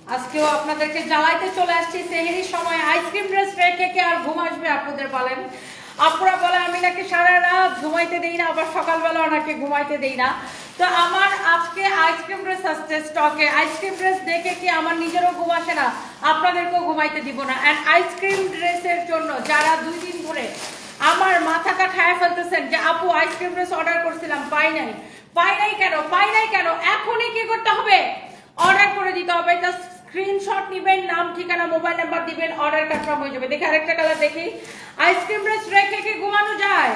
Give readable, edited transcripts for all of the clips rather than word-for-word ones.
আজকেও আপনাদেরকে জ্বালাইতে চলে আসছি সেহেরির সময়। আইসক্রিম ড্রেস রেখে কে আর ঘুম আসবে আপনাদের বলেন? আপুরা বলে আমি নাকি সারা রাত ঘুমাইতে দেই না, আবার সকালবেলাও নাকি ঘুমাইতে দেই না। তো আমার আজকে আইসক্রিম ড্রেস আসছে স্টকে। আইসক্রিম ড্রেস দেখে কি আমার নিজেরও ঘুম আসে না, আপনাদেরকেও ঘুমাইতে দিব না। অ্যান্ড আইসক্রিম ড্রেসের জন্য যারা 2 দিন ধরে আমার মাথাটা খায় ফেলতেছেন যে আপু আইসক্রিম ড্রেস অর্ডার করছিলাম পাই নাই কেন, এখনই কি করতে হবে? অর্ডার করে দিতে হবে। এটা স্ক্রিনশট নেবেন, নাম ঠিকানা মোবাইল নাম্বার দিবেন, অর্ডার কনফার্ম হয়ে যাবে। দেখি আরেকটা কালার দেখি। আইসক্রিম ড্রেস রেখে কি ঘুমানো যায়?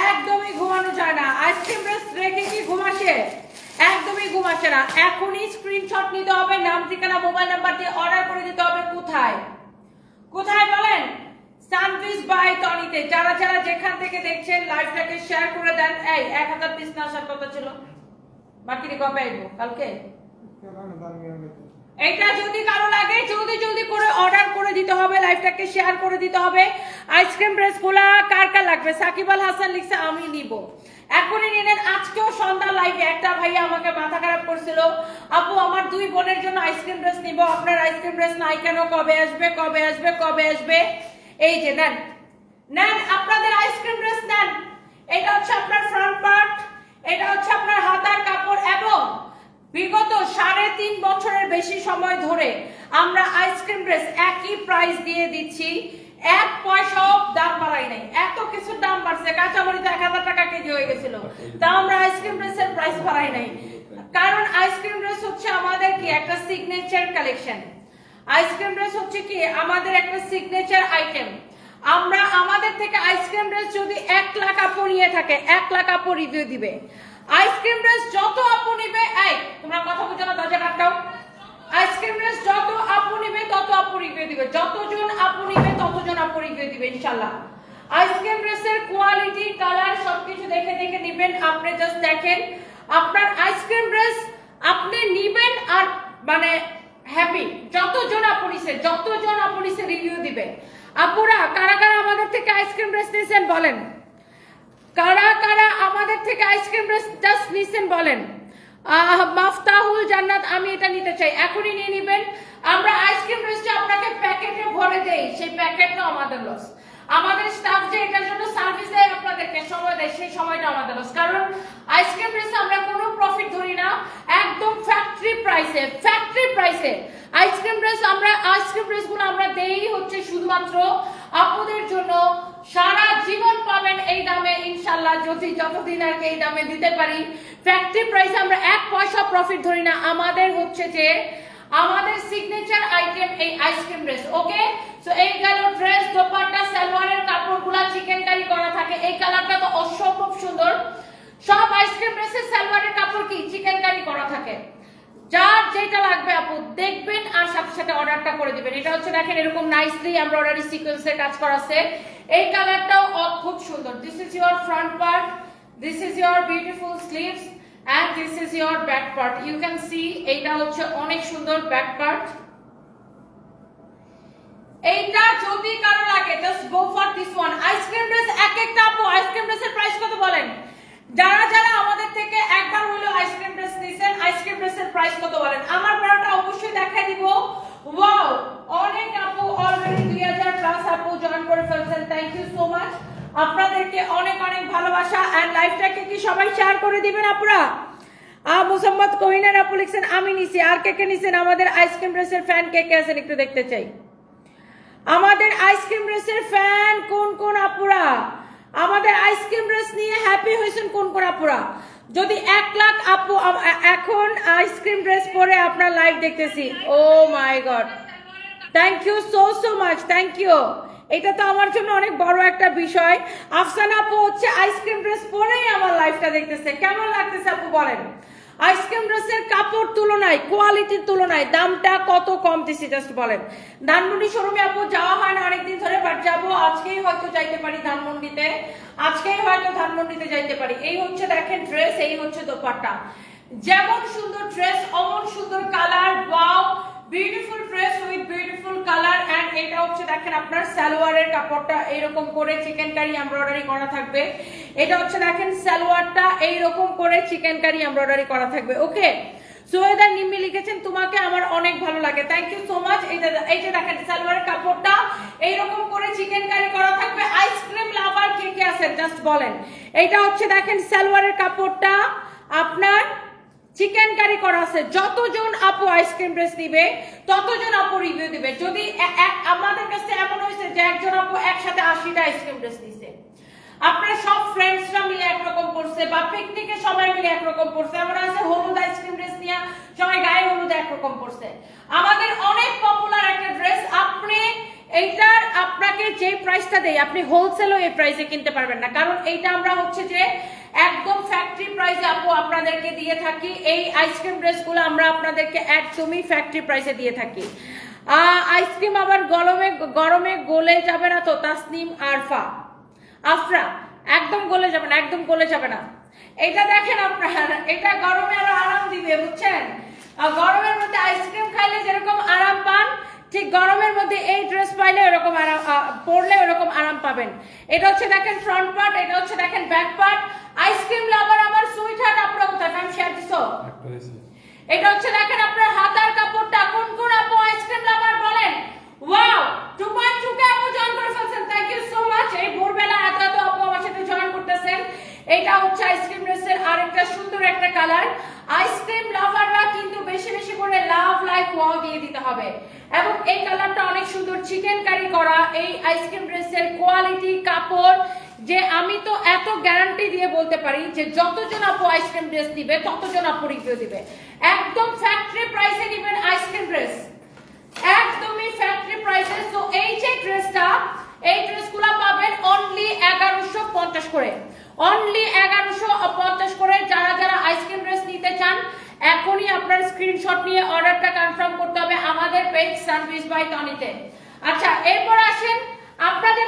একদমই ঘুমানো যায় না। আইসক্রিম ড্রেস রেখে কি ঘুম আসে? একদমই ঘুম আসে না। এখনই স্ক্রিনশট নিতে হবে, নাম ঠিকানা মোবাইল নাম্বার দিয়ে অর্ডার করে দিতে হবে। কোথায় বলেন? সানভিস বাই টনিতে। যারা যেখান থেকে দেখছেন লাইভটাকে শেয়ার করে দেন। এই 1000 পিস না আসার কথা ছিল, বাকি কবে আসবো? কালকে। এটা যদি কারো লাগে জলদি করে অর্ডার করে দিতে হবে, লাইভটাকে শেয়ার করে দিতে হবে। আইসক্রিম ড্রেস গুলা কার লাগবে? সাকিব আল হাসান লিখছে আমি নিব, এখনই নিয়ে নেন। আজকেও সন্ধ্যা লাইভে একটা ভাইয়া আমাকে মাথা খারাপ করছিল, আপু আমার 2 বোনের জন্য আইসক্রিম ড্রেস নিব, আপনার আইসক্রিম ড্রেস নাই কেন, কবে আসবে? এই যে নেন আপনাদের আইসক্রিম ড্রেস নেন। এটা হচ্ছে আপনার ফ্রন্ট পার্ট, এটা হচ্ছে আপনার হাতার কাপড়, এবং বিগত 3.5 বছরের বেশি সময় ধরে আমরা আইসক্রিম ড্রেস একই প্রাইস দিয়ে দিচ্ছি, 1 পয়সাও দাম বাড়াই নাই। এত কিছু দাম বাড়ছে, কাঁচামরিচ 1000 টাকা কেজি হয়ে গেছিল, তা আমরা আইসক্রিম ড্রেসের প্রাইস বাড়াই নাই। কারণ আইসক্রিম ড্রেস হচ্ছে আমাদের কি একটা সিগনেচার কালেকশন। আইসক্রিম ড্রেস হচ্ছে কি আমাদের একটা সিগনেচার আইটেম। আমরা আমাদের থেকে আইসক্রিম ড্রেস যদি 1 লাখ আপু নিয়ে থাকে, 1 লাখ আপু রিভিউ দিবে। আইসক্রিম ড্রেস যত আপু নিবে, এই তোমরা কথা বুঝো না, দরজা কাটাও। আইসক্রিম ড্রেস যত আপু নিবে তত আপু রিভিউ দিবে, যতজন আপু নিবে ততজন আপু রিভিউ দিবে ইনশাআল্লাহ। আইসক্রিম ড্রেসের কোয়ালিটি, কালার সবকিছু দেখে নিবেন। আপনি জাস্ট দেখেন আপনার আইসক্রিম ড্রেস আপনি নিবেন আর মানে হ্যাপি। যতজন আপু নিছে রিভিউ দিবে। আপুরা কারা আমাদের থেকে আইসক্রিম ড্রেস নিছেন বলেন? কারা আমাদের থেকে আইসক্রিম ড্রেস জাস্ট নিছেন বলেন? মাফতাহুল জান্নাত আমি এটা নিতে চাই, এখনই নিয়ে নেবেন। আমরা আইসক্রিম ড্রেসটা আপনাকে প্যাকেটে ভরে দেই, সেই প্যাকেটটা আমাদের লস। আমাদের স্টাফ যে এটার জন্য সার্ভিস দেয়, আপনাদেরকে সময় দেয়, সেই সময়টা আমাদের লস। কারণ আইসক্রিম ড্রেসে আমরা কোনো প্রফিট ধরি না, একদম ফ্যাক্টরি প্রাইসে আইসক্রিম ড্রেসগুলো আমরা দেই হচ্ছে শুধুমাত্র আপনাদের জন্য। সারা জীবন পাবেন এই দামে ইনশাআল্লাহ, যতদিন আর এই দামে দিতে পারি। ফ্যাক্টরি প্রাইসে আমরা 1 পয়সা প্রফিট ধরি না। আমাদের হচ্ছে যে আমাদের সিগনেচার আইটেম এই আইসক্রিম ড্রেস। ওকে, সো এই গেল ড্রেস, দোপাট্টা, সালোয়ারের কাপড়গুলা চিকেন কারি করা থাকে। এই কালারটা তো অসম্ভব সুন্দর। সব আইসক্রিম ড্রেসের সালোয়ারের কাপড় কি চিকেন কারি করা থাকে। যার যেটা লাগবে আপু দেখবেন আর সাথে অর্ডারটা করে দিবেন। এটা হচ্ছে দেখেন এরকম নাইসলি এমব্রয়ডারি সিকোয়েন্সের কাজ করা আছে। এই কালারটাও খুব সুন্দর। This is your front part, this is your beautiful sleeves, and this is your back part. You can see এইটা হচ্ছে অনেক সুন্দর ব্যাক পার্ট। এইটা যদি কারো লাগে just go for this one. Ice cream dress একটা আপু আইসক্রিম ড্রেসের প্রাইস কত বলেন? যারা আমাদের থেকে একবার হলো আইসক্রিম ড্রেস নিছেন, আইসক্রিম ড্রেসের প্রাইস কত বলেন? আমার বড়টা অবশ্যই দেখাই দিব। ওয়াও, অনেক আপু অলরেডি 2000 প্লাস আপু জয়েন করে ফেলছেন। থ্যাংক ইউ সো মাচ, আপনাদেরকে অনেক ভালোবাসা। এন্ড লাইভটাকে কি সবাই শেয়ার করে দিবেন আপুরা? মুহাম্মদ কোহিনার আপু লিখছেন আমি নিছি। আর কে নিছেন? আমাদের আইসক্রিম ড্রেসের ফ্যান কে আছেন একটু দেখতে চাই। আমাদের আইসক্রিম ড্রেসের ফ্যান কোন আপুরা? আমাদের আইসক্রিম ড্রেস নিয়ে হ্যাপি হয়েছেন কোন আপুরা? যদি 1 লাখ আপু এখন আইসক্রিম ড্রেস পরে আপনার লাইভ দেখতেছি। Oh my God, thank you so much, thank you. এটা তো আমার জন্য অনেক বড় একটা বিষয়। আফসানা আপু হচ্ছে আইসক্রিম ড্রেস পরেই আমার লাইভটা দেখতেছে। কেমন লাগতেছে আপু বলেন? আইসক্রিম ড্রেসের কাপড় তুলনায়, কোয়ালিটির তুলনায় দামটা কত কম দিছি জাস্ট বলেন। ধানমন্ডি শোরুমে আপু যাওয়া হয় না অনেকদিন ধরে, বাট যাবো আজকেই হয়তো যাইতে পারি ধানমন্ডিতে, যাইতে পারি। এই হচ্ছে দেখেন ড্রেস, এই হচ্ছে দোপাট্টা। যেমন সুন্দর ড্রেস অমন সুন্দর colour. Wow, beautiful dress with beautiful colour. And এটা হচ্ছে দেখেন আপনার সালোয়ারের কাপড়টা এইরকম করে চিকেন কারি এমব্রয়ডারি করা থাকবে। এটা হচ্ছে দেখেন সালোয়ারটা এইরকম করে চিকেন কারি এমব্রয়ডারি করা থাকবে। ওকে, সো সোয়েদার নিম্মি লিখেছেন তোমাকে আমার অনেক ভালো লাগে, থ্যাংক ইউ সো মাচ। এইটা দেখেন সালোয়ারের কাপড়টা এইরকম করে চিকেন কারি করা থাকবে। আইসক্রিম লাভার কে কে আছেন জাস্ট বলেন। এইটা হচ্ছে দেখেন সালোয়ারের কাপড়টা আপনার চিকেন কারি করা আছে। যতজন আপু আইসক্রিম ড্রেস নিবে ততজন আপু রিভিউ দিবে। যদি আমাদের কাছে এমন হয়েছে যে একজন আপু একসাথে 80টা আইসক্রিম ড্রেস নিছে, আপনারা সব ফ্রেন্ডসরা মিলে একরকম করছে বা পিকনিকে সবাই মিলে একরকম করছে, এমন আছে হলুদ আইসক্রিম ড্রেস নিয়ে সবাই গায়ে হলুদ একরকম করছে। আমাদের অনেক পপুলার একটা ড্রেস, আপনি এইটার আপনাকে যে প্রাইসটা দেই আপনি হোলসেলও এই প্রাইসে কিনতে পারবেন না, কারণ এইটা আমরা হচ্ছে যে একদম ফ্যাক্টরি প্রাইসে আপু আপনাদেরকে দিয়ে থাকি। এই আইসক্রিম ড্রেসগুলো আমরা আপনাদেরকে একদমই ফ্যাক্টরি প্রাইসে দিয়ে থাকি। আইসক্রিম আবার গরমে গলে যাবে না তো তাসনিম আফরা, একদম গলে যাবে না, একদম গলে যাবে না। এটা দেখেন আপনারা, এটা গরমে আরো আরাম দিবে বুঝছেন। গরমের মধ্যে আইসক্রিম খাইলে যেরকম আরাম পান, ঠিক গরমের মধ্যে এই ড্রেস পাইলে এরকম আরাম, পরলে এরকম আরাম পাবেন। এটা হচ্ছে দেখেন ফ্রন্ট পার্ট, এটা হচ্ছে দেখেন ব্যাক পার্ট। আইসক্রিম লাভার আমার সুইট হার্ট আপনারা কোথায় ফ্যাম শেয়ার দিছো? এটা হচ্ছে দেখেন আপনার হাতার কাপড়টা। কোন কোন আপু আইসক্রিম লাভার বলেন? ওয়াও, 2.2 কে আপু জয়েন করে ফেলছেন, থ্যাংক ইউ সো মাচ। এই ভোরবেলা এত আপু আমার সাথে জয়েন করতেছেন। এটা হচ্ছে আইসক্রিম ড্রেসের আরেকটা সুন্দর একটা কালার। আইসক্রিম লাভাররা কিন্তু বেশি বেশি করে লাভ লাইক ওয়াও দিয়ে দিতে হবে। এবং এই কালারটা অনেক সুন্দর চিকেন কারি করা। এই আইসক্রিম ড্রেসের কোয়ালিটি কাপড় যে আমি তো এত গ্যারান্টি দিয়ে বলতে পারি যে যতজন আপু আইসক্রিম ড্রেস দিবে ততজন আপু রিভিউ দিবে। একদম ফ্যাক্টরি প্রাইসে দিবেন আইসক্রিম ড্রেস, একদমই ফ্যাক্টরি প্রাইসে। সো এই যে ড্রেসটা, এই ড্রেসগুলো পাবেন অনলি 1150 করে, অনলি 1150 করে। যারা যারা আইসক্রিম ড্রেস নিতে চান এখনই আপনার স্ক্রিনশট নিয়ে অর্ডারটা কনফার্ম করতে হবে আমাদের পেজ সার্ভিস বাই টনিতে। আচ্ছা এরপর আসেন আপনাদের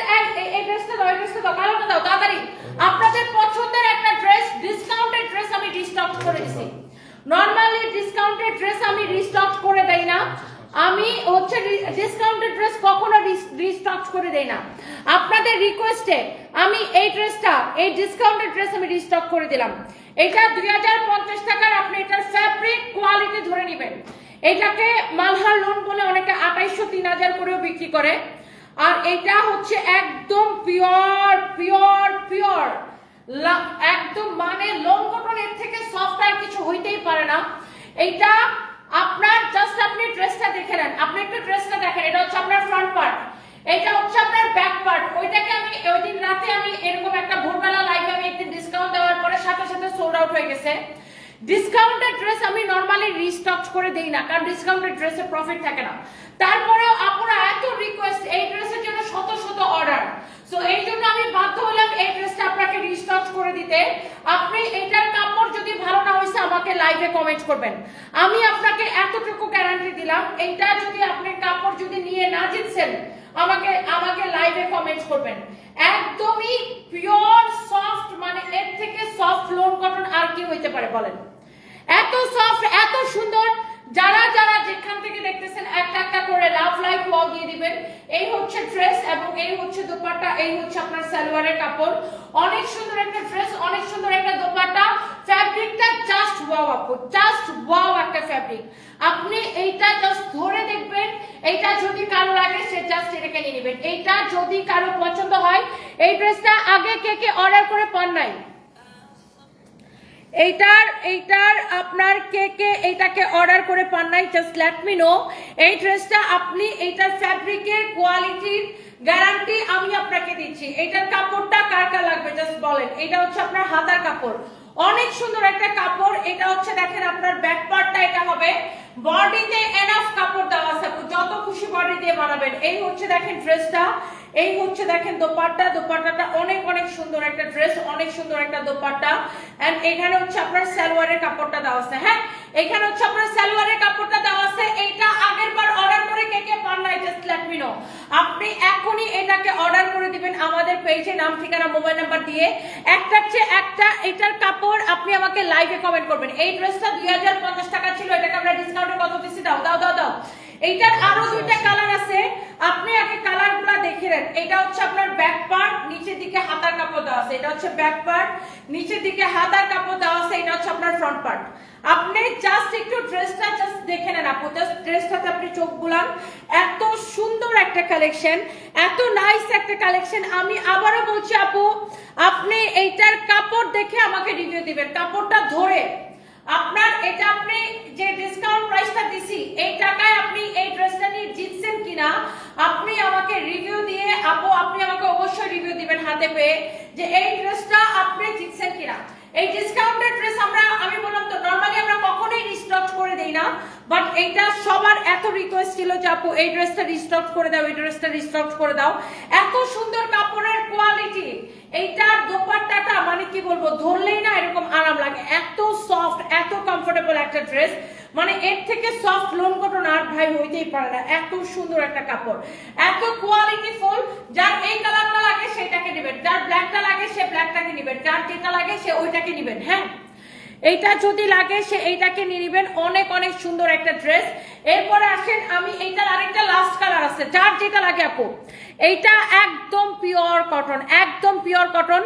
এই ড্রেসটা দাও, এই ড্রেসটা দাও, কালোটা দাও তাড়াতাড়ি। আপনাদের পছন্দের একটা ড্রেস, ডিসকাউন্টেড ড্রেস আমি রিস্টক করে দিছি। নরমালি ডিসকাউন্টেড ড্রেস আমি রিস্টক করে দেই না, আমি হচ্ছে ডিসকাউন্টেড ড্রেস কখনো রিস্টক করে দেই না। আপনাদের রিকোয়েস্টে আমি এই ড্রেসটা, এই ডিসকাউন্টেড ড্রেস আমি রিস্টক করে দিলাম। এটা 2050 টাকার, আপনি এটার ফ্যাব্রিক কোয়ালিটি ধরে নেবেন। এটাকে মালহার লোন বলে অনেকে 2800-3000 করেও বিক্রি করে। আর এটা হচ্ছে একদম পিওর পিওর পিওর, একদম মানে লোন কটন, এর থেকে সফট আর কিছু হইতেই পারে না। এইটা আপনার জাস্ট আপনি ড্রেসটা দেখে নেন, আপনি একটু ড্রেসটা দেখেন। এটা হচ্ছে আপনার ফ্রন্ট পার্ট, এটা হচ্ছে আপনার ব্যাক পার্ট। ওইটাকে আমি ওই দিন রাতে আমি এরকম একটা ভোরবেলা লাইভে আমি একদিন ডিসকাউন্ট দেওয়ার পরে সাথে সাথে সোল্ড আউট হয়ে গেছে। ডিসকাউন্টেড ড্রেস আমি নরমালি রিস্টক করে দেই না, কারণ ডিসকাউন্টেড ড্রেসে প্রফিট থাকে না। তারপরেও আপনারা এত রিকোয়েস্ট এই ড্রেসের জন্য শত শত অর্ডার, সো এই জন্য আমি বাধ্য হলাম এই ড্রেসটা আপনাকে রিস্টক করে দিতে। আপনি এটার কাপড় যদি ভালো না হয়েছে আমাকে লাইভে কমেন্ট করবেন, আমি আপনাকে এতটুকু গ্যারান্টি দিলাম। এইটা যদি আপনি কাপড় যদি নিয়ে না জিতছেন আমাকে লাইভে কমেন্ট করবেন। একদমই পিওর সফট, মানে এর থেকে সফট লোন কটন আর কি হইতে পারে বলেন? এত সফট, এত সুন্দর। যারা যারা যেখান থেকে দেখতেছেন একটা একটা করে লাভ লাইক ওয়াও দিয়ে দিবেন। এই হচ্ছে ড্রেস এবং এই হচ্ছে দোপাট্টা, এই হচ্ছে আপনার সালোয়ারের কাপড়। অনেক সুন্দর একটা ড্রেস, অনেক সুন্দর একটা দোপাট্টা। ফ্যাব্রিকটা জাস্ট ওয়াও আপু, জাস্ট ওয়াও একটা ফ্যাব্রিক। আপনি এইটা জাস্ট ধরে দেখবেন, এইটা যদি কারো লাগে সে জাস্ট এটাকে নিয়ে নেবেন। এইটা যদি কারো পছন্দ হয়, এই ড্রেসটা আগে কে কে অর্ডার করে পান নাই? এইটার আপনার কে কে এইটাকে অর্ডার করে পান নাই? Just let me no. এই ড্রেসটা আপনি এইটার ফ্যাব্রিকের কোয়ালিটির গ্যারান্টি আমি আপনাকে দিচ্ছি। এইটার কাপড়টা কার কার লাগবে জাস্ট বলেন। এটা হচ্ছে আপনার হাতার কাপড়, অনেক সুন্দর একটা কাপড়। এটা হচ্ছে দেখেন আপনার ব্যাক পার্টটা, এটা হবে বডিতে এনাফ কাপড় দেওয়া আছে, যত খুশি বডি দিয়ে বানাবেন। এই হচ্ছে দেখেন ড্রেসটা, এই হচ্ছে দেখেন দোপাট্টা। দোপাট্টাটা অনেক অনেক সুন্দর একটা ড্রেস, অনেক সুন্দর একটা দোপাট্টা। এন্ড এখানে হচ্ছে আপনার সালোয়ারের কাপড়টা দেওয়া আছে। হ্যাঁ, এখানে হচ্ছে আপনার সালোয়ারের কাপড়টা দেওয়া আছে। এইটা আগের বার অর্ডার করে কে কে পান নাই জাস্ট লেট মি নো। আপনি এখনই এটাকে অর্ডার করে দিবেন আমাদের পেজে, নাম ঠিকানা মোবাইল নাম্বার দিয়ে। একটার চেয়ে একটা এটার কাপড় আপনি আমাকে লাইভে কমেন্ট করবেন। এই ড্রেসটা 2050 টাকা ছিল, এটাকে আমরা ডিসকাউন্টে কত দিছি? দাও দাও দাও দাও। এইটার আরো দুইটা কালার আছে, আপনি আগে কালারগুলো দেখে নেন। এটা হচ্ছে আপনার ব্যাক পার্ট, নিচের দিকে হাতার কাপড় দেওয়া আছে। এটা হচ্ছে ব্যাক পার্ট, নিচের দিকে হাতার কাপড় দেওয়া আছে। এটা হচ্ছে আপনার ফ্রন্ট পার্ট। আপনি জাস্ট একটু ড্রেসটা জাস্ট দেখে নেন আপু, জাস্ট ড্রেসটাতে আপনি চোখ বুলান। এত সুন্দর একটা কালেকশন, এত নাইস একটা কালেকশন। আমি আবারও বলছি আপু, আপনি এইটার কাপড় দেখে আমাকে রিভিউ দিবেন, কাপড়টা ধরে। আপনার এটা আপনি যে ডিসকাউন্ট প্রাইসটা দিছি, এই টাকায় আপনি এই ড্রেসটা নিয়ে জিতছেন কিনা আপনি আমাকে রিভিউ দিয়ে, আপু আপনি আমাকে অবশ্যই রিভিউ দিবেন হাতে পেয়ে যে এই ড্রেসটা আপনি জিতছেন কিনা। এই ডিসকাউন্টেড ড্রেস আমি বললাম তো নরমালি আমরা কখনোই রিস্টক করে দেই না, বাট এইটা সবার এত রিকোয়েস্ট ছিল যে আপু এই ড্রেসটা রিস্টক করে দাও, এই ড্রেসটা রিস্টক করে দাও। এত সুন্দর কাপড়ের কোয়ালিটি, এইটার দোপাট্টাটা মানে কি বলবো, ধরলেই না এরকম আরাম লাগে, এত সফট, এত কমফোর্টেবল একটা ড্রেস। মানে এর থেকে সফট লোন কটন আর ভাই হইতেই পারে না। এত সুন্দর একটা কাপড়, এত কোয়ালিটি ফুল। যার এই কালারটা লাগে সেটাকে নেবেন, যার ব্ল্যাকটা লাগে সে ব্ল্যাকটাকে নেবেন, যার যেটা লাগে সে ওইটাকে নেবেন। হ্যাঁ, এইটা যদি লাগে সে এইটাকে নিয়ে নেবেন। অনেক অনেক সুন্দর একটা ড্রেস। এরপরে আসেন, আমি এইটার আরেকটা লাস্ট কালার আছে, যার যেটা লাগে আপু। এইটা একদম পিওর কটন, একদম পিওর কটন।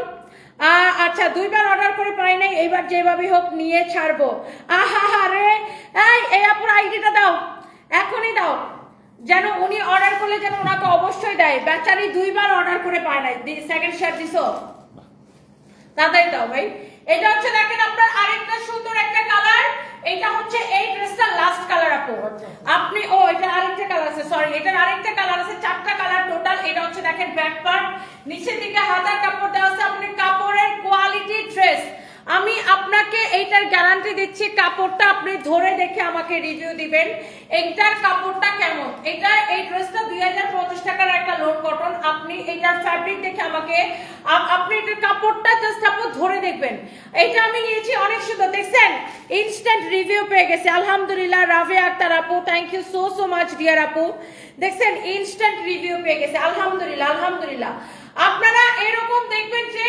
আচ্ছা, দুইবার অর্ডার করে পাই নাই, এইবার যেভাবে হোক নিয়ে ছাড়বো। আহা রে, এই আপুর আইডিটা দাও, এখনই দাও, যেন উনি অর্ডার করলে যেন ওনাকে অবশ্যই দেয়। বেচারি দুইবার অর্ডার করে পায় নাই, সেকেন্ড শেয়ার দিছো, তাড়াতাড়ি দাও ভাই। এটা হচ্ছে দেখেন আপনার আরেকটা সুন্দর একটা কালার। এটা হচ্ছে এই ড্রেসটা লাস্ট কালার আপু। আপনি এটা আরেকটা কালার আছে, সরি, এটার আরেকটা কালার আছে, 4টা কালার টোটাল। এটা হচ্ছে দেখেন ব্যাক পার্ট, নিচের দিকে হাতার কাপড় দেওয়া আছে। আপনি কাপড়ের কোয়ালিটি ড্রেস, আমি আপনাকে এইটার গ্যারান্টি দিচ্ছি, কাপড়টা আপনি ধরে দেখে আমাকে রিভিউ দিবেন এইটার কাপড়টা কেমন। এটা এই ড্রেসটা 2050 টাকার একটা লোন কটন। আপনি এইটার ফ্যাব্রিক দেখে আমাকে, আপনি এটার কাপড়টা জাস্ট আপু ধরে দেখবেন। এটা আমি নিয়েছি, অনেক সুন্দর, দেখছেন ইনস্ট্যান্ট রিভিউ পেয়ে গেছে আলহামদুলিল্লাহ। রাভিয়া আক্তার আপু, thank you so so much dear আপু, দেখছেন ইনস্ট্যান্ট রিভিউ পেয়ে গেছে আলহামদুলিল্লাহ আলহামদুলিল্লাহ। আপনারা এরকম দেখবেন যে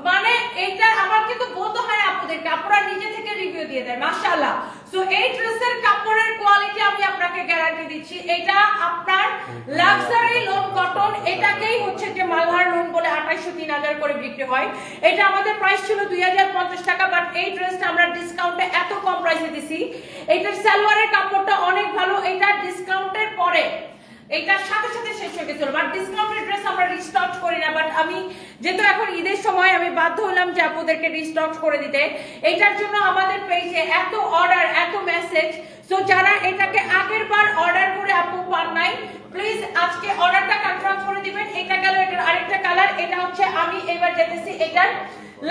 মানে এটা আমার কিন্তু বলতে হয় আপুদেরকে, আপুরা নিজে থেকে রিভিউ দিয়ে দেয় মাশাআল্লাহ। সো এই ড্রেসের কাপড়ের কোয়ালিটি আমি আপনাকে গ্যারান্টি দিচ্ছি। এটা আপনার লাক্সারি লোন কটন, এটাকেই হচ্ছে যে মালহার লোন বলে 2800-3000 করে বিক্রি হয়। এটা আমাদের প্রাইস ছিল 2050 টাকা, বাট এই ড্রেসটা আমরা ডিসকাউন্টে এত কম প্রাইসে দিছি। এটার সালোয়ারের কাপড়টা অনেক ভালো। এটা ডিসকাউন্টের পরে এইটার সাথে সাথে শেষ হয়ে গেছিল, বাট ডিসকাউন্টের ড্রেস আমরা রিস্টক করি না। বাট আমি যেহেতু এখন ঈদের সময় আমি বাধ্য হলাম যে আপনাদেরকে রিস্টক করে দিতে। এইটার জন্য আমাদের পেজে এত অর্ডার, এত মেসেজ। সো যারা এটাকে আগের বার অর্ডার করে আপু পান নাই, প্লিজ আজকে অর্ডারটা কনফার্ম করে দিবেন। এটা গেল এটার আরেকটা কালার। এটা হচ্ছে আমি এবার যেতেছি এটার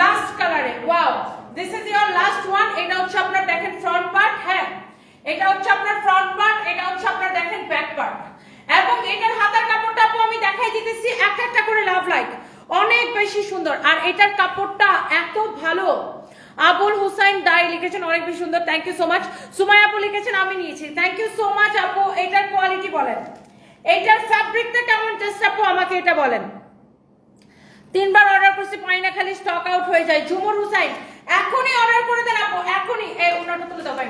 লাস্ট কালারে। Wow, this is your last one. এটা হচ্ছে আপনার দেখেন ফ্রন্ট পার্ট। হ্যাঁ, এটা হচ্ছে আপনার ফ্রন্ট পার্ট, এটা হচ্ছে আপনার দেখেন ব্যাক পার্ট। এবং এটার হাতার কাপড়টা আপু আমি দেখাই দিতেছি একটা একটা করে, লাভ লাইক, অনেক বেশি সুন্দর। আর এটার কাপড়টা এত ভালো। আবুল হুসাইন দাই লিখেছেন অনেক বেশি সুন্দর, থ্যাংক ইউ সো মাচ। সুমাই আপু লিখেছেন আমি নিয়েছি, থ্যাংক ইউ সো মাচ আপু। এটার কোয়ালিটি বলেন, এটার ফ্যাব্রিকটা কেমন জাস্ট আপু আমাকে এটা বলেন। 3বার অর্ডার করছি পাই না, খালি স্টক আউট হয়ে যায়। ঝুমুর হুসাইন এখনই অর্ডার করে দেন আপু, এখনই। এই ওনাটা তুলে দাও ভাই,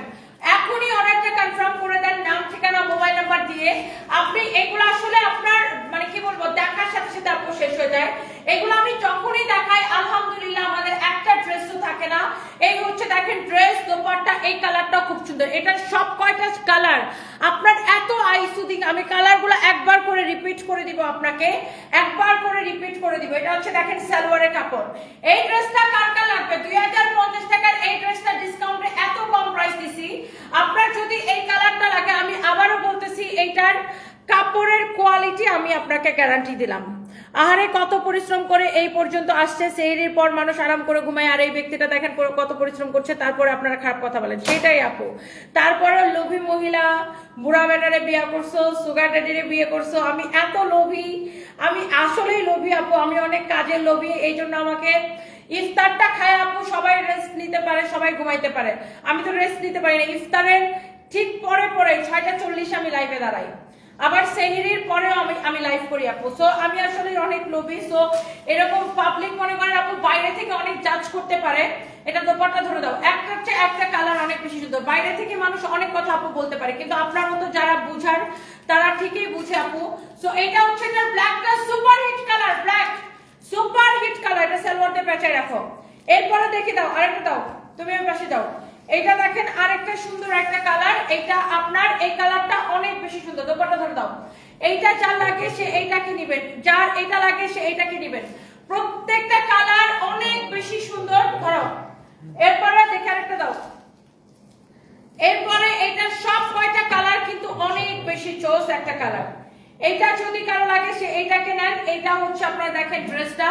এখনই অর্ডারটা কনফার্ম করে দেন, নাম ঠিকানা মোবাইল নাম্বার দিয়ে। আপনি এগুলো আসলে আপনার মানে কি বলবো, দেখার সাথে সাথে আপু শেষ হয়ে যায়। এগুলো আমি যখনই দেখাই আলহামদুলিল্লাহ আমাদের একটা ড্রেসও থাকে না। এই হচ্ছে দেখেন ড্রেস, দোপাট্টা, এই কালারটা খুব সুন্দর। এটার সব কয়টা কালার আপনার এত আই সুদিং, আমি কালারগুলো একবার করে রিপিট করে দিব আপনাকে, একবার করে রিপিট করে দিব। এটা হচ্ছে দেখেন সালোয়ারের কাপড়। এই ড্রেসটা কার কার লাগবে? 2050 টাকার এই ড্রেসটা ডিসকাউন্টে এত কম প্রাইস দিছি। আপনার যদি এই কালারটা লাগে, আমি আবারও বলতেছি এইটার কাপড়ের কোয়ালিটি আমি আপনাকে গ্যারান্টি দিলাম। আহারে কত পরিশ্রম করে এই পর্যন্ত আসছে, সেহরির পর মানুষ আরাম করে ঘুমায়, আর এই ব্যক্তিটা দেখেন কত পরিশ্রম করছে, তারপরে আপনারা খারাপ কথা বলেন, সেটাই আপু। তারপরে লোভী মহিলা, বুড়া বেটারে বিয়ে করছো, সুগার ড্যাডিরে বিয়ে করছো। আমি এত লোভী, আমি আসলেই লোভী আপু, আমি অনেক কাজের লোভী। এই জন্য আমাকে ইফতারটা খায় আপু সবাই রেস্ট নিতে পারে, সবাই ঘুমাইতে পারে, আমি তো রেস্ট নিতে পারি না। ইফতারের ঠিক পরে 6:40 আমি লাইভে দাঁড়াই, আবার সেহরির পরেও আমি লাইভ করি আপু। সো আমি আসলে অনেক লোভী। সো এরকম পাবলিক মনে করেন আপু বাইরে থেকে অনেক জাজ করতে পারে। এটা দোপাট্টা ধরে দাও, একটা হচ্ছে একটা কালার অনেক বেশি সুন্দর। বাইরে থেকে মানুষ অনেক কথা আপু বলতে পারে, কিন্তু আপনার মতো যারা বুঝার তারা ঠিক থেকেই বুঝে আপু। সো এটা হচ্ছে এটার ব্ল্যাকটা super hit colour, black super hit colour, এটা সালোয়ার দিয়ে পেঁচায় রাখো। এরপরে দেখে দাও আরেকটা, দাও তুমি ওই পাশে দাও। এটা দেখেন আরেকটা সুন্দর একটা কালার, এটা আপনার এই কালারটা অনেক বেশি সুন্দর, দোপাট্টা ধরে দাও। এইটা যার লাগে সে এইটাকে নেবেন, যার এটা লাগে সে এইটাকে নেবেন, প্রত্যেকটা কালার অনেক বেশি সুন্দর। ধরো এরপরে দেখে আরেকটা দাও। এরপরে এটা সব কয়টা কালার কিন্তু অনেক বেশি চোস একটা কালার। এটা যদি কারো লাগে সে এইটাকে নেন। এটা হচ্ছে আপনারা দেখেন ড্রেসটা,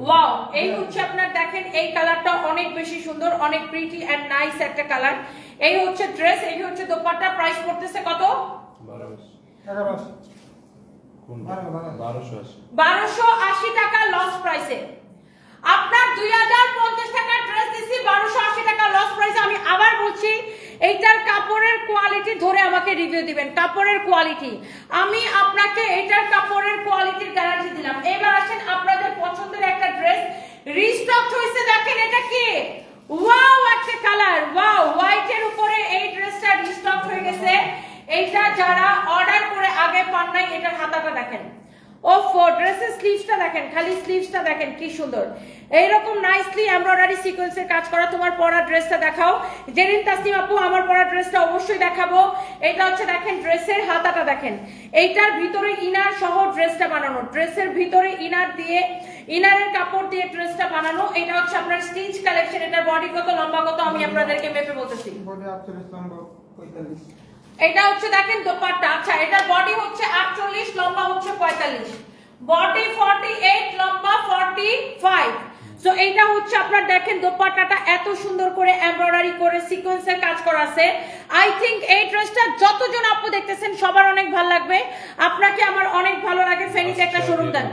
ওয়াও, এই হচ্ছে আপনার দেখেন এই কালারটা অনেক বেশি সুন্দর, অনেক প্রিটি এন্ড নাইস একটা কালার। এই হচ্ছে ড্রেস, এই হচ্ছে দোপাট্টা। প্রাইস পড়তেছে কত? 1280 টাকা লস প্রাইসে। আপনার 2050 টাকার ড্রেস দিছি 1280 টাকা লস প্রাইসে। আমি আবার বলছি, এইটার কাপড়ের কোয়ালিটি ধরে আমাকে রিভিউ দিবেন, কাপড়ের কোয়ালিটি। আমি আপনাকে এইটার কাপড়ের কোয়ালিটির গ্যারান্টি দিলাম। এবার আসেন আপনাদের পছন্দের একটা ড্রেস রিস্টক হয়েছে, দেখেন এটা কি, ওয়াও একটা কালার, ওয়াও, হোয়াইটের উপরে এই ড্রেসটা রিস্টক হয়ে গেছে। এইটা যারা অর্ডার করে আগে পান নাই, এটার হাতাটা দেখেন, ওফো, ড্রেসের স্লিভসটা দেখেন, খালি স্লিভসটা দেখেন কি সুন্দর, এইরকম নাইসলি এমব্রয়ডারি সিকোয়েন্সের কাজ করা। তোমার পরা ড্রেসটা দেখাও জেরিন তাসনিম আপু, আমার পরা ড্রেসটা অবশ্যই দেখাবো। এটা হচ্ছে দেখেন ড্রেসের হাতাটা দেখেন, এইটার ভিতরে ইনার সহ ড্রেসটা বানানো, ড্রেসের ভিতরে ইনার দিয়ে, ইনারের কাপড় দিয়ে ড্রেসটা বানানো। এটা হচ্ছে আপনার স্টিচ কালেকশন। এটার বডি কত, লম্বা কত আমি আপনাদেরকে মেপে বলতেছি। এটা হচ্ছে দেখেন দোপাট্টা, আচ্ছা এটার বডি হচ্ছে 48, লম্বা হচ্ছে 45, বডি 48, লম্বা 45। সো এইটা হচ্ছে আপনার দেখেন দোপাট্টাটা এত সুন্দর করে এমব্রয়ডারি করে সিকোয়েন্সের কাজ করা আছে। আই থিংক এই ড্রেসটা যতজন আপু দেখতেছেন সবার অনেক ভালো লাগবে। আপনাকে আমার অনেক ভালো লাগে। ফেনীতে একটা শোরুম দেন।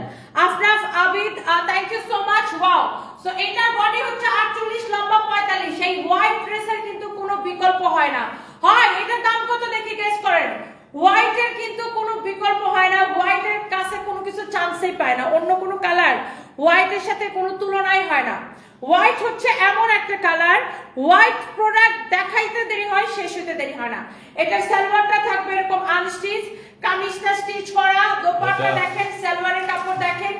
Afnaf Abid, thank you so much, wow. So এইটার বডি হচ্ছে 48, লম্বা 45। এই হোয়াইট ড্রেসের কিন্তু কোনো বিকল্প হয় না। হয়, এটার দাম কত দেখি গেস করেন। হোয়াইটের কিন্তু কোনো বিকল্প হয় না, হোয়াইটের কাছে কোনো কিছু চান্সই পায় না, অন্য কোনো কালার হোয়াইটের সাথে কোনো তুলনাই হয় না। হোয়াইট হচ্ছে এমন একটা কালার, হোয়াইট প্রোডাক্ট দেখাইতে দেরি হয়, শেষ হতে দেরি হয় না। এটা সালোয়ারটা থাকবে এরকম আনস্টিচ, কামিজটা স্টিচ করা, দোপাট্টা দেখেন, সালোয়ারের কাপড় দেখেন,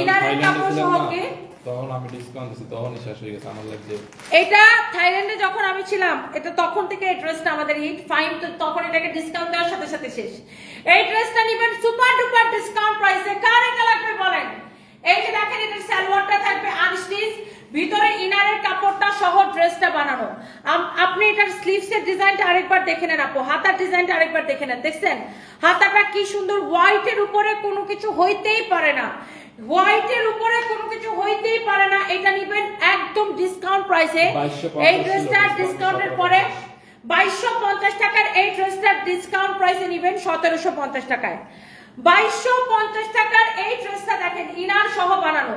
ইনারের কাপড় সহ কি। তখন আমি ডিসকাউন্ট দিছি, তখনই শেষ হয়ে গেছে আমার লাগছে। এটা থাইল্যান্ডে যখন আমি ছিলাম, এটা তখন থেকে এই ড্রেসটা আমাদের হিট ফাইন, তো তখন এটাকে ডিসকাউন্ট দেওয়ার সাথে সাথে শেষ। এই ড্রেসটা নেবেন সুপার ডুপার ডিসকাউন্ট প্রাইসে। কার এটা লাগবে বলেন? এই যে দেখেন এটার সালোয়ারটা থাকবে আনস্টিচ, ভিতরে ইনারের কাপড়টা সহ ড্রেসটা বানানো। আপনি এটার স্লিভসের ডিজাইনটা আরেকবার দেখে নেন আপু, হাতার ডিজাইনটা আরেকবার দেখে নেন, দেখছেন হাতাটা কি সুন্দর। হোয়াইটের উপরে কোনো কিছু হইতেই পারে না, হোয়াইটের উপরে কোনো কিছু হইতেই পারে না। এটা নিবেন একদম ডিসকাউন্ট প্রাইসে। এই ড্রেসটা ডিসকাউন্টের পরে 2250 টাকার, এই ড্রেসটা ডিসকাউন্ট প্রাইসে নিবেন 1750 টাকায়। 2250 টাকার এই ড্রেসটা দেখেন ইনার সহ বানানো,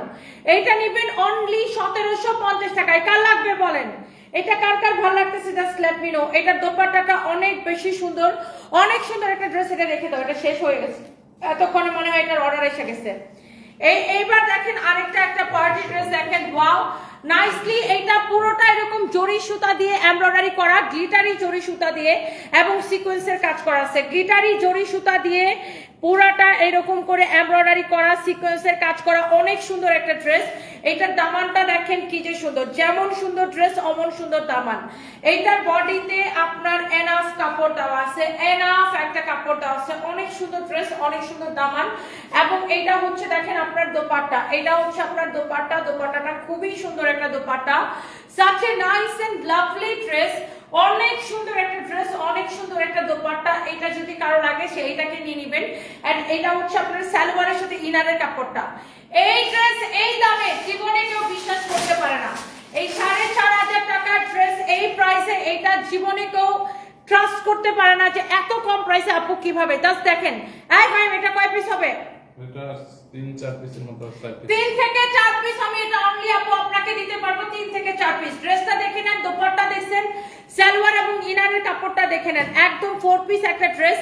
এইটা নিবেন অনলি 1750 টাকায়। কার লাগবে বলেন? এটা কার কার ভালো লাগতেছে জাস্ট লেট মি নো। এটার দোপাট্টাটা অনেক বেশি সুন্দর, অনেক সুন্দর একটা ড্রেস। এটা রেখে দাও, এটা শেষ হয়ে গেছে, এতক্ষণে মনে হয় এটার অর্ডার এসে গেছে। এইবার দেখেন আরেকটা একটা পার্টি ড্রেস দেখেন, ওয়াও নাইসলি। এইটা পুরোটা এরকম জরি সুতা দিয়ে এমব্রয়ডারি করা, গ্লিটারি জরি সুতা দিয়ে এবং সিকোয়েন্সের কাজ করা আছে। গ্লিটারি জরি সুতা দিয়ে পুরাটা এরকম করে এমব্রয়ডারি করা, সিকোয়েন্সের কাজ করা, অনেক সুন্দর একটা ড্রেস। এইটার দামানটা দেখেন কি যে সুন্দর, যেমন সুন্দর ড্রেস অমন সুন্দর দামান। এইটার বডিতে আপনার এনাফ কাপড় দেওয়া আছে, এনাফ একটা কাপড় দেওয়া আছে, অনেক সুন্দর ড্রেস, অনেক সুন্দর দামান। এবং এইটা হচ্ছে দেখেন আপনার দোপাট্টা, এটা হচ্ছে আপনার দোপাট্টা। দোপাট্টাটা খুবই সুন্দর একটা dupatta, such a nice and lovely dress, অনেক সুন্দর একটা ড্রেস, অনেক সুন্দর একটা দোপাট্টা। এটা যদি কারো লাগে সেইটাকে নিয়ে নিবেন। এন্ড এটা হচ্ছে আপনার সালোয়ারের সাথে ইনারের কাপড়টা। এই ড্রেস এই দামে জীবনে কেউ বিশ্বাস করতে পারে না। এই 4500 টাকার ড্রেস এই প্রাইসে, এটা জীবনে কেউ ট্রাস্ট করতে পারে না যে এত কম প্রাইসে আপু কিভাবে। জাস্ট দেখেন, এই ভাই এটা কয় পিস হবে? এটা 3-4 পিসের মতো আছে। 3 থেকে 4 পিস আমি এটা অনলি আপু আপনাকে দিতে পারবো, 3 থেকে 4 পিস। ড্রেসটা দেখে নেন, দোপাট্টা দেখছেন, সালোয়ার এবং ইনারের কাপড়টা দেখে নেন, একদম 4 পিস একটা ড্রেস,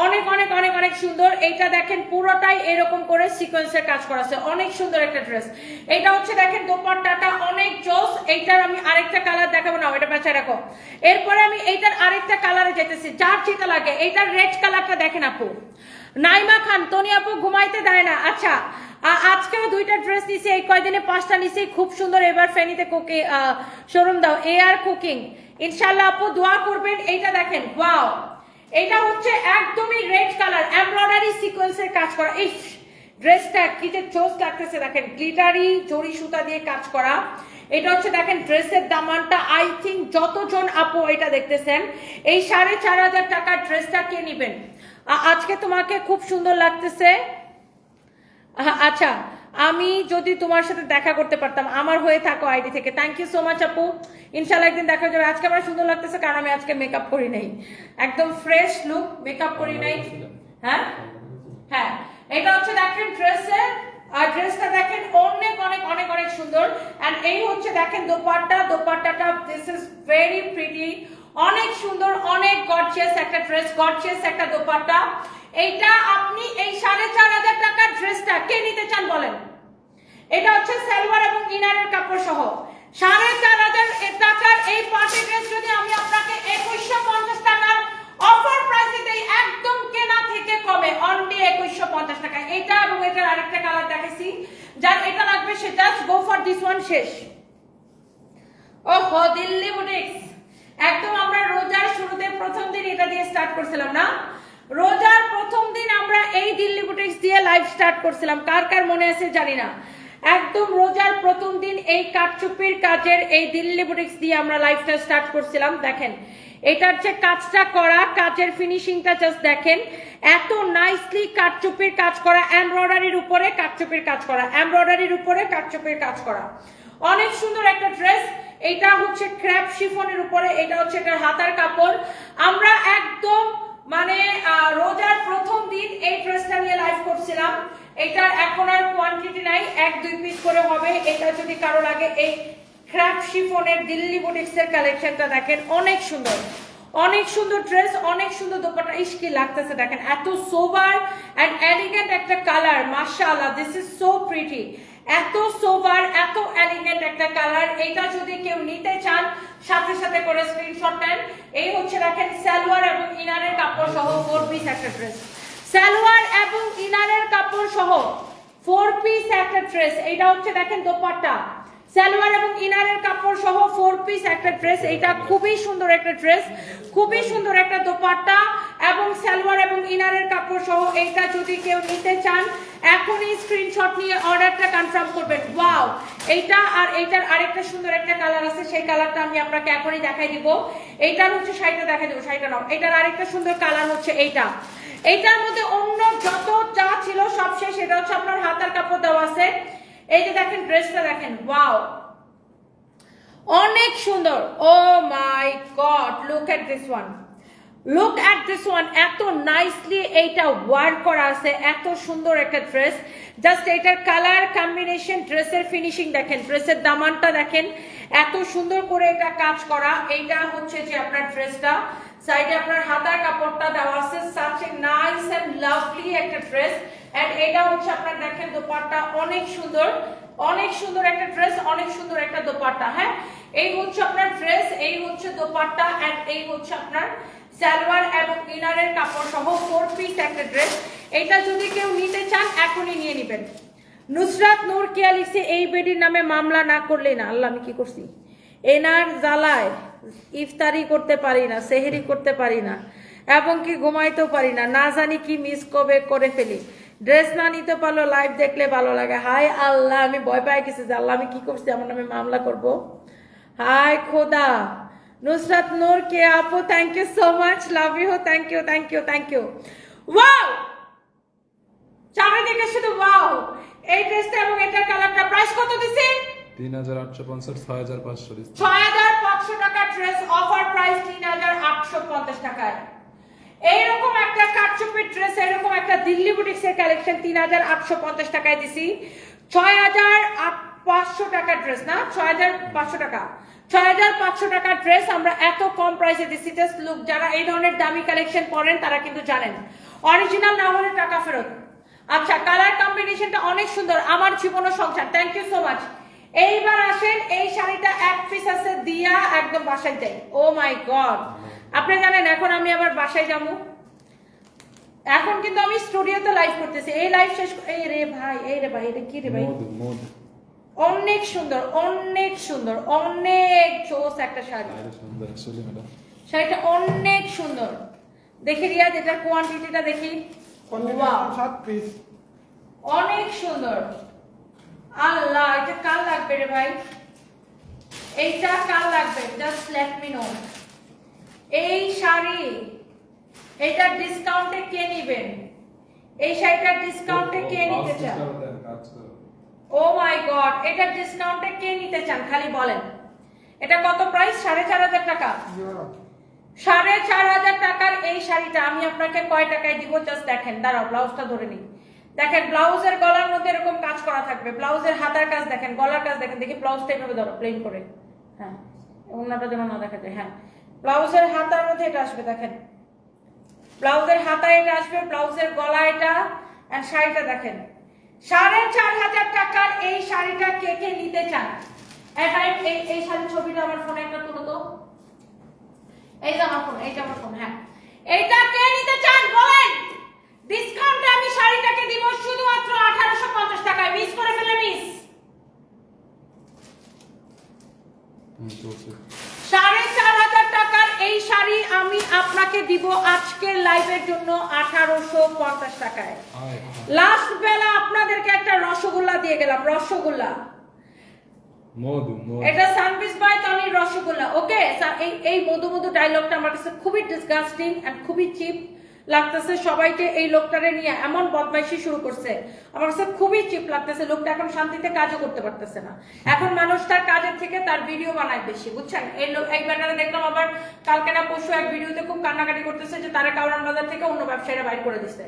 অনেক অনেক অনেক অনেক সুন্দর। এইটা দেখেন পুরোটাই এরকম করে সিকোয়েন্সের কাজ করা আছে, অনেক সুন্দর একটা ড্রেস। এটা হচ্ছে দেখেন দোপাট্টাটা অনেক জোস। এইটার আমি আরেকটা কালার দেখাবো না, এটা পেঁচা রাখো। এরপরে আমি এইটার আরেকটা কালারে যেতেছি, যার যেটা লাগে। এইটার রেড কালারটা দেখেন আপু, নাইমা খান তনি আপু ঘুমাইতে দেয় না। আচ্ছা আজকেও দুইটা ড্রেস নিছি, এই কয়দিনে 5টা নিছি, খুব সুন্দর। এবার ফেনীতে কুকিং শোরুম দাও, এআর কুকিং, ইনশাআল্লাহ আপু দোয়া করবেন। এইটা দেখেন ওয়াও, এটা হচ্ছে একদমই রেড কালার, এমব্রয়ডারি সিকোয়েন্সের কাজ করা। এই ড্রেসটা কি যে চোস লাগতেছে দেখেন, গ্লিটারি জরি সুতা দিয়ে কাজ করা। এটা হচ্ছে দেখেন ড্রেসের দামানটা, আই থিঙ্ক যতজন আপু এটা দেখতেছেন এই 4500 টাকার ড্রেসটা কে নিবেন? আজকে তোমাকে খুব সুন্দর লাগতেছে। আচ্ছা আমি যদি তোমার সাথে দেখা করতে পারতাম, আমার হয়ে থাকো আইডি থেকে। থ্যাংক ইউ সো মাচ আপু, ইনশাআল্লাহ একদিন দেখা যাবে। আজকে আমার সুন্দর লাগতেছে কারণ আমি আজকে মেকআপ করি নাই, একদম ফ্রেশ লুক, মেকআপ করি নাই। হ্যাঁ হ্যাঁ, এটা হচ্ছে দেখেন ড্রেসের, আর ড্রেসটা দেখেন অনেক অনেক অনেক অনেক সুন্দর। এন্ড এই হচ্ছে দেখেন দোপাট্টা, দোপাট্টাটা দিস ইজ ভেরি প্রিটি, অনেক সুন্দর, অনেক গর্জিয়াস একটা ড্রেস, গর্জিয়াস একটা দোপাট্টা। এইটা আপনি এই 4500 টাকার ড্রেসটা কে নিতে চান বলেন? এটা হচ্ছে সালোয়ার এবং ইনারের কাপড় সহ 4500 টাকার এই পার্টি ড্রেস যদি আমি আপনাকে 2150 টাকার অফার প্রাইসে দেই, একদম কেনা থেকে কমে, অনলি 2150 টাকা। এটা এবং এটার আরেকটা কালার দেখাইছি, যার এটা লাগবে সে just go for this one. শেষ। ওহো, দিল্লি বুটিক্স, একদম আমরা রোজার শুরুতে প্রথম দিন এটা দিয়ে স্টার্ট করছিলাম না? রোজার প্রথম দিন আমরা এই দিল্লি বুটিক্স দিয়ে লাইভ স্টার্ট করছিলাম, কার কার মনে আছে জানি না। একদম রোজার প্রথম দিন এই কাটচুপির কাজের এই দিল্লি বুটিক্স দিয়ে আমরা লাইভটা স্টার্ট করছিলাম। দেখেন এটার যে কাজটা করা, কাজের ফিনিশিংটা জাস্ট দেখেন, এত নাইসলি কাটচুপির কাজ করা, এমব্রয়ডারির উপরে কাটচুপির কাজ করা, এমব্রয়ডারির উপরে কাটচুপির কাজ করা, অনেক সুন্দর একটা ড্রেস। এটা হচ্ছে ক্র্যাপ শিফনের উপরে, এটা হচ্ছে এটার হাতার কাপড়। আমরা একদম মানে রোজার প্রথম দিন এই ড্রেসটা নিয়ে লাইভ করছিলাম। এটার এখন আর কোয়ান্টিটি নাই, 1-2 পিস করে হবে। এটা যদি কারো লাগে, এই ক্র্যাপ শিফনের দিল্লি বুটিক্স এর কালেকশনটা দেখেন, অনেক সুন্দর, অনেক সুন্দর ড্রেস, অনেক সুন্দর দোপাট্টা। ইস কি লাগতেছে দেখেন, এত সোবার এন্ড এলিগেন্ট একটা কালার, মাশাআল্লাহ দিস ইজ সো প্রিটি, এত সোবার এত এলিগেন্ট একটা কালার। এটা যদি কেউ নিতে চান সাথে সাথে করে স্ক্রিনশট নেন। এই হচ্ছে দেখেন সালোয়ার এবং ইনারের কাপড় সহ 4 পিস একটা ড্রেস, সালোয়ার এবং ইনারের কাপড় সহ 4 পিস একটা ড্রেস। এটা হচ্ছে দেখেন দোপাট্টা, সালোয়ার এবং ইনারের কাপড় সহ 4 পিস একটা ড্রেস। এটা খুবই সুন্দর একটা ড্রেস, খুবই সুন্দর একটা দোপাট্টা এবং সালোয়ার এবং ইনারের কাপড় সহ। এটা যদি কেউ নিতে চান এখনই স্ক্রিনশট নিয়ে অর্ডারটা কনফার্ম করবেন। ওয়াও, এইটা আর এইটার আরেকটা সুন্দর একটা কালার আছে, সেই কালারটা আমি আপনাকে এখনই দেখাই দিব। এইটার হচ্ছে শাড়িটা দেখাই দেবো, শাড়িটা নাও। এটার আরেকটা সুন্দর কালার হচ্ছে এইটা। এইটার মধ্যে অন্য যত যা ছিল সব শেষ। এটা হচ্ছে আপনার হাতার কাপড় দেওয়া আছে। এই যে দেখেন ড্রেসটা দেখেন, ওয়াও অনেক সুন্দর। Oh my God, look at this one, look at this one, এত নাইসলি এইটা ওয়ার্ক করা আছে, এত সুন্দর একটা ড্রেস। জাস্ট এটার কালার কম্বিনেশন, ড্রেসের ফিনিশিং দেখেন, ড্রেসের দামানটা দেখেন, এত সুন্দর করে এটা কাজ করা। এইটা হচ্ছে যে আপনার ড্রেসটা, সাইডে আপনার হাতার কাপড়টা দেওয়া আছে, such a nice and lovely একটা ড্রেস। এন্ড এটা হচ্ছে আপনার দেখেন দোপাট্টা, অনেক সুন্দর, অনেক সুন্দর একটা ড্রেস, অনেক সুন্দর একটা দোপাট্টা। হ্যাঁ, এই হচ্ছে আপনার ড্রেস, এই হচ্ছে দোপাট্টা এন্ড এই হচ্ছে আপনার সালোয়ার এবং ইনারের কাপড় সহ 4 পিস একটা ড্রেস। এটা যদি কেউ নিতে চান এখনই নিয়ে নেবেন। নুসরাত নূর কিয়া লিখছে, এই বেডির নামে মামলা না করলেই না। আল্লাহ আমি কি করছি, এনার জ্বালায় ইফতারি করতে পারি না, সেহরি করতে পারি না, এবং কি ঘুমাইতেও পারি না, না জানি কি মিস কবে করে ফেলি। ড্রেস না নিতে পারলো, লাইভ দেখলে ভালো লাগে। হাই আল্লাহ, আমি ভয় পাই গেছি যে আল্লাহ আমি কি করছি, আমার নামে মামলা করব। হাই খোদা। নুসরাত নূর কে আপু, thank you so much, love you, thank you thank you thank you. Wow, চারিদিকে শুধু ওয়াও। এই ড্রেসটা এবং এটার কালারটা প্রাইস কত দিছি? 3850, 6500 দিছি। 6500 টাকা ড্রেস, অফার প্রাইস 3850 টাকায়। এইরকম একটা কাটচুপির ড্রেস, এরকম একটা দিল্লি বুটিক্স এর কালেকশন 3850 টাকায় দিছি। 6500 টাকা ড্রেস না, 6500 টাকা, 6500 টাকার ড্রেস আমরা এত কম প্রাইসে দিচ্ছি। জাস্ট লুক, যারা এই ধরনের দামি কালেকশন পরেন তারা কিন্তু জানেন অরিজিনাল না হলে টাকা ফেরত। আচ্ছা, কালার কম্বিনেশনটা অনেক সুন্দর, আমার জীবনের সংসার। Thank you so much. এইবার আসেন, এই শাড়িটা এক পিস আছে দিয়া একদম বাসায় যাই। ও মাই গড, আপনি জানেন এখন আমি আবার বাসায় যাবো। এখন কিন্তু আমি স্টুডিওতে লাইভ করতেছি, এই লাইভ শেষ। এই রে ভাই, এই রে ভাই, এটা কি রে ভাই? অনেক সুন্দর, অনেক সুন্দর, অনেক জোস একটা শাড়ি। শাড়িটা অনেক সুন্দর। দেখি রিয়াজ, এটার কোয়ান্টিটিটা দেখি। অনেক সুন্দর। আল্লাহ, এটা কাল লাগবে রে ভাই, এইটা কাল লাগবে, জাস্ট লেট মি নো। এই শাড়ি, এটা ডিসকাউন্টে কে নেবেন? এই শাড়িটা ডিসকাউন্টে কে নিতে চান? ও মাই গড, এটা ডিসকাউন্টে কে নিতে চান খালি বলেন। এটা কত প্রাইস? 4,500 টাকা। 4,500 টাকার এই শাড়িটা আমি আপনাকে কয় টাকায় দিব জাস্ট দেখেন। দাঁড়াও, ব্লাউজটা ধরে নিই। দেখেন, ব্লাউজের গলার মধ্যে এরকম কাজ করা থাকবে, ব্লাউজের হাতার কাজ দেখেন, গলার কাজ দেখেন। দেখি ব্লাউজটা এইভাবে ধরো, প্লেন করে। হ্যাঁ, ওনাটা যেন না দেখা যায়। হ্যাঁ, ব্লাউজের হাতার মধ্যে এটা আসবে, দেখেন ব্লাউজের হাতা এটা আসবে, ব্লাউজের গলা এটা, আর শাড়িটা দেখেন। 4,500 টাকার এই শাড়িটা কে কে নিতে চান? এই শাড়ির ছবিটা আমার ফোনে একটা তুলো তো। এই যে আমার ফোন, এইটা আমার ফোন। হ্যাঁ, এইটা কে নিতে চান বলেন? ডিসকাউন্টে আমি শাড়িটাকে দিব শুধুমাত্র 1,850 টাকায়। মিস করে ফেলে মিস। 4,500 টাকার এই শাড়ি আমি আপনাকে দিব আজকের লাইভের জন্য 1,850 টাকায়। লাস্ট বেলা আপনাদেরকে একটা রসগোল্লা দিয়ে গেলাম, রসগোল্লা। এটা সানবিস বাই তনির রসগোল্লা। ওকে, এই মধু মধু ডায়লগটা আমার কাছে খুবই ডিসগাস্টিং এন্ড খুবই চিপ লাগতেছে। সবাইকে এই লোকটারে নিয়ে এমন বদমাইশি শুরু করছে, আমার কাছে খুবই চিপ লাগতেছে। লোকটা এখন শান্তিতে কাজও করতে পারতেছে না। এখন মানুষ তার কাজের থেকে তার ভিডিও বানায় বেশি, বুঝছেন? এই ব্যাটারে দেখলাম আবার কালকে না পরশু এক ভিডিওতে খুব কান্নাকাটি করতেছে যে তারা কাউরান বাজার থেকে অন্য ব্যবসায়ীরা বাইর করে দিচ্ছে।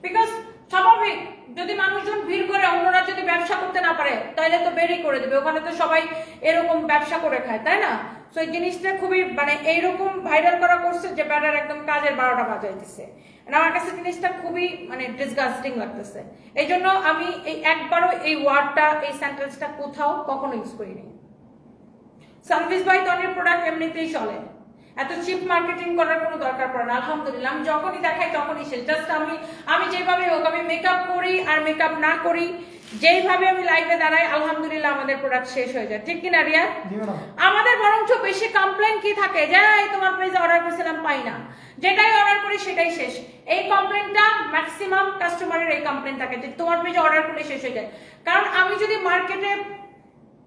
বিকজ স্বাভাবিক, যদি মানুষজন ভিড় করে অন্যরা যদি ব্যবসা করতে না পারে তাহলে তো বেরই করে দিবে। ওখানে তো সবাই এরকম ব্যবসা করে খায়, তাই না? তো এই জিনিসটা খুবই মানে এইরকম ভাইরাল করা করছে যে ব্যাটার একদম কাজের 12টা বাজাই দিচ্ছে। আমার কাছে জিনিসটা খুবই মানে ডিসগাস্টিং লাগতেছে। এই জন্য আমি এই একবারও এই ওয়ার্ডটা, এই সেন্টেন্সটা কোথাও কখনো ইউজ করিনি। সানভিস বাই তনির প্রোডাক্ট এমনিতেই চলে, এত চিপ মার্কেটিং করার কোনো দরকার পড়ে না। আলহামদুলিল্লাহ, আমি যখনই দেখাই তখনই শেষ। জাস্ট আমি যেভাবে হোক, আমি মেকআপ করি আর মেকআপ না করি, যেইভাবে আমি লাইভে দাঁড়াই, আলহামদুলিল্লাহ আমাদের প্রোডাক্ট শেষ হয়ে যায়। ঠিক কিনা রিয়া? আমাদের বরঞ্চ বেশি কমপ্লেন কি থাকে, যে তোমার পেজে অর্ডার করেছিলাম পাই না, যেটাই অর্ডার করি সেটাই শেষ। এই কমপ্লেনটা ম্যাক্সিমাম কাস্টমারের এই কমপ্লেন থাকে যে তোমার পেজে অর্ডার করলে শেষ হয়ে যায়। কারণ আমি যদি মার্কেটে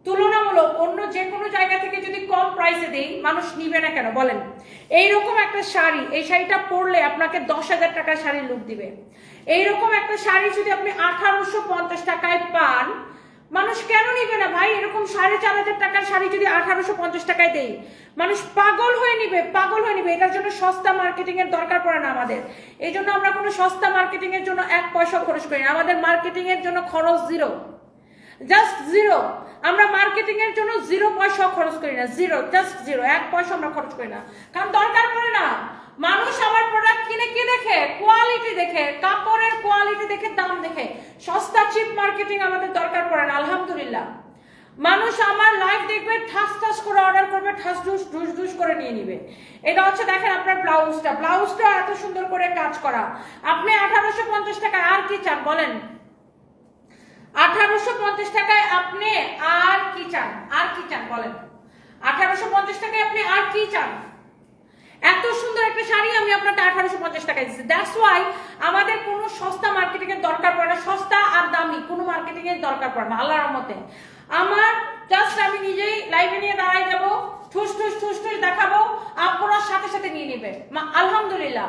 তুলনামূলক অন্য যে কোনো জায়গা থেকে যদি কম প্রাইসে দেই, মানুষ নিবে না কেন বলেন? এইরকম একটা শাড়ি, এই শাড়িটা পরলে আপনাকে 10,000 টাকার শাড়ির লুক দিবে। এইরকম একটা শাড়ি যদি আপনি 1,850 টাকায় পান, মানুষ কেন নিবে না ভাই? এরকম 4,500 টাকার শাড়ি যদি 1,850 টাকায় দেই, মানুষ পাগল হয়ে নিবে, পাগল হয়ে নিবে। এটার জন্য সস্তা মার্কেটিং এর দরকার পড়ে না আমাদের। এই জন্য আমরা কোনো সস্তা মার্কেটিং এর জন্য 1 পয়সা খরচ করি না। আমাদের মার্কেটিং এর জন্য খরচ জিরো, জাস্ট জিরো। আমরা মার্কেটিং এর জন্য 0 পয়সা খরচ করি না, জিরো, জাস্ট জিরো, 1 পয়সা আমরা খরচ করি না, কারণ দরকার পড়ে না। মানুষ আমার প্রোডাক্ট কিনে কি দেখে? কোয়ালিটি দেখে, কাপড়ের কোয়ালিটি দেখে, দাম দেখে। সস্তা চিপ মার্কেটিং আমাদের দরকার পড়ে না, আলহামদুলিল্লাহ। মানুষ আমার লাইভ দেখবে, ঠাস ঠাস করে অর্ডার করবে, ঠাস ঢুস ঢুস ঢুস করে নিয়ে নিবে। এটা হচ্ছে দেখেন আপনার ব্লাউজটা এত সুন্দর করে কাজ করা। আপনি 1,850 টাকায় আর কি চান বলেন? 1,850 টাকায় আপনি আর কি চান? আর কি চান বলেন? 1,850 টাকায় আপনি আর কি চান? এত সুন্দর একটা শাড়ি আমি আপনাকে 1,850 টাকায় দিচ্ছি। দ্যাটস ওয়াই আমাদের কোনো সস্তা মার্কেটিং এর দরকার পড়ে না, সস্তা আর দামি কোনো মার্কেটিং এর দরকার পড়ে না আল্লাহর রহমতে। আমার জাস্ট আমি নিজেই লাইভে নিয়ে দাঁড়াই যাবো, ঠুস ঠুস ঠুস ঠুস দেখাবো, আপনারা সাথে সাথে নিয়ে নেবে, আলহামদুলিল্লাহ।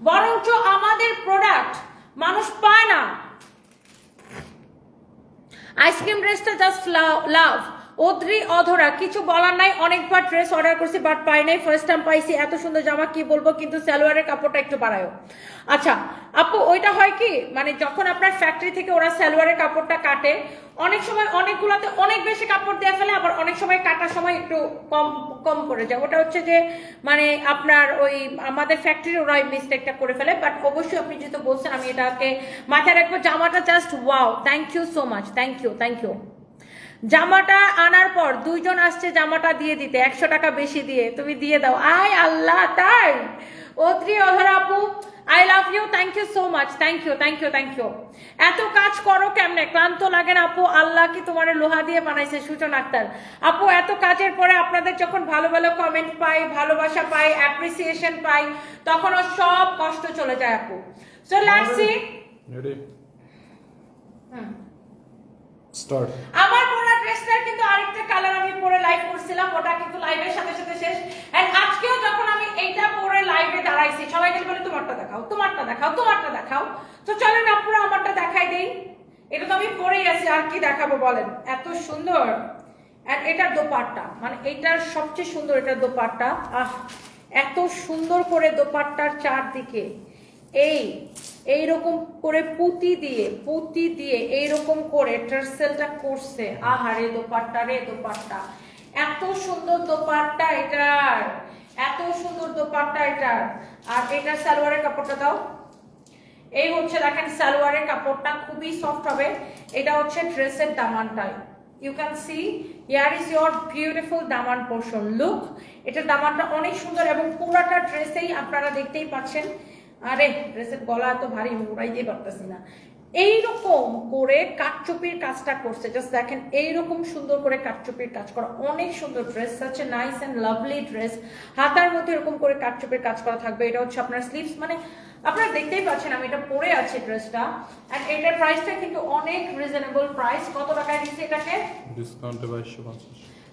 বরঞ্চ আমাদের প্রোডাক্ট মানুষ পায় না। আইসক্রিম ড্রেসটা জাস্ট লাভ, ওদ্রি অধরা, কিছু বলার নাই, অনেকবার ড্রেস অর্ডার করছি বাট পাই নাই, ফার্স্ট টাইম পাইছি, এত সুন্দর জামা কি বলবো, কিন্তু সালোয়ারের কাপড়টা একটু বাড়ায়ও। আচ্ছা আপু, ওইটা হয় কি মানে যখন আপনার ফ্যাক্টরি থেকে ওরা সালোয়ারের কাপড়টা কাটে, অনেক সময় অনেকগুলাতে অনেক বেশি কাপড় দিয়ে ফেলে, আবার অনেক সময় কাটার সময় একটু কম কম করে যায়। ওটা হচ্ছে যে মানে আপনার ওই আমাদের ফ্যাক্টরি ওরা ওই মিস্টেকটা করে ফেলে। বাট অবশ্যই আপনি যেহেতু বলছেন আমি এটাকে মাথায় রাখবো। জামাটা just wow, thank you so much, thank you thank you. জামাটা আনার পর দুইজন আসছে জামাটা দিয়ে দিতে 100 টাকা বেশি দিয়ে, তুমি দিয়ে দাও। আয় আল্লাহ, তাই ওদ্রি অধরা আপু I love you, thank you so much, thank you thank you thank you. এত কাজ করো কেমনে, ক্লান্ত লাগে না আপু? আল্লাহ কি তোমার লোহা দিয়ে বানাইছে? সূচনা আক্তার আপু, এত কাজের পরে আপনাদের যখন ভালো ভালো কমেন্ট পাই, ভালোবাসা পাই, অ্যাপ্রিসিয়েশন পাই, তখন সব কষ্ট চলে যায় আপু। So let's see, ready start. আমার পরা ড্রেসটার কিন্তু আরেকটা কালার আমি পরে লাইভ করছিলাম, ওটা কিন্তু লাইভের সাথে সাথে শেষ। এন্ড আজকেও যখন আমি এইটা পরে লাইভে দাঁড়াইছি, সবাই কিন্তু বলে তোমারটা দেখাও, তোমারটা দেখাও, তোমারটা দেখাও। তো চলেন আপুরা আমারটা দেখাই দেই। এটা তো আমি পরেই আছি, আর কি দেখাবো বলেন, এত সুন্দর। এন্ড এটার দোপাট্টা, মানে এইটার সবচেয়ে সুন্দর এটার দোপাট্টা। আহ, এত সুন্দর করে দোপাট্টার চারদিকে এইরকম করে পুঁতি দিয়ে এইরকম করে টার্সেলটা করছে। আহারে দোপাট্টা রে দোপাট্টা, এত সুন্দর দোপাট্টা এটার, এত সুন্দর দোপাট্টা এটার। আর এটার সালোয়ারের কাপড়টা দাও। এই হচ্ছে দেখেন সালোয়ারের কাপড়টা খুবই সফট হবে। এটা হচ্ছে ড্রেসের দামানটাই, you can see here is your beautiful দামান পোর্শন। লুক, এটার দামানটা অনেক সুন্দর এবং পুরাটা ড্রেসেই আপনারা দেখতেই পাচ্ছেন। আরে ড্রেসের গলা এত ভারী, উড়াই দিয়ে পারতেছি না। এইরকম করে কাটচুপির কাজটা করছে, জাস্ট দেখেন এইরকম সুন্দর করে কাটচুপির কাজ করা, অনেক সুন্দর ড্রেস, হচ্ছে নাইস এন্ড লাভলি ড্রেস। হাতার মধ্যে এরকম করে কাটচুপির কাজ করা থাকবে। এটা হচ্ছে আপনার স্লিভস, মানে আপনারা দেখতেই পাচ্ছেন আমি এটা পরে আছি ড্রেসটা। এন্ড এটার প্রাইসটা কিন্তু অনেক রিজনেবল প্রাইস। কত টাকায় দিচ্ছে এটাকে? ডিসকাউন্টে 2250,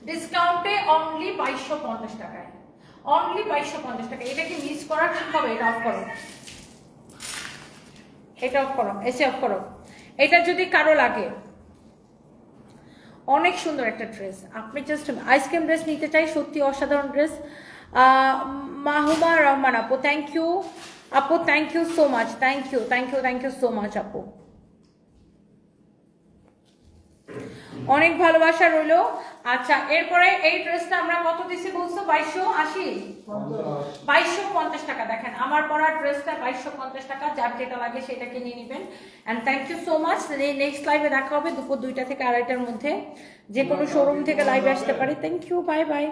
ডিসকাউন্টে অনলি 2250 টাকায়, অনলি 2250 টাকা। এটাকে মিস করা ঠিক হবে? এটা অফ করো, এটা অফ করো, এসে অফ করো। এটা যদি কারো লাগে, অনেক সুন্দর একটা ড্রেস। আপনি জাস্ট আইসক্রিম ড্রেস নিতে চাই, সত্যি অসাধারণ ড্রেস। মাহুমা রহমান আপু, থ্যাংক ইউ আপু, thank you so much, thank you thank you thank you so much আপু, অনেক ভালোবাসা রইলো। আচ্ছা, এরপরে এই ড্রেসটা আমরা কত দিছি বলছো? 2280, 2250 টাকা। দেখেন আমার পরা ড্রেসটা 2250 টাকা, যার যেটা লাগে সেটাকে নিয়ে নেবেন। And thank you so much. Next লাইভে দেখা হবে দুপুর 2টা থেকে 2:30টার মধ্যে, যে কোনো শোরুম থেকে লাইভে আসতে পারি। Thank you, bye by.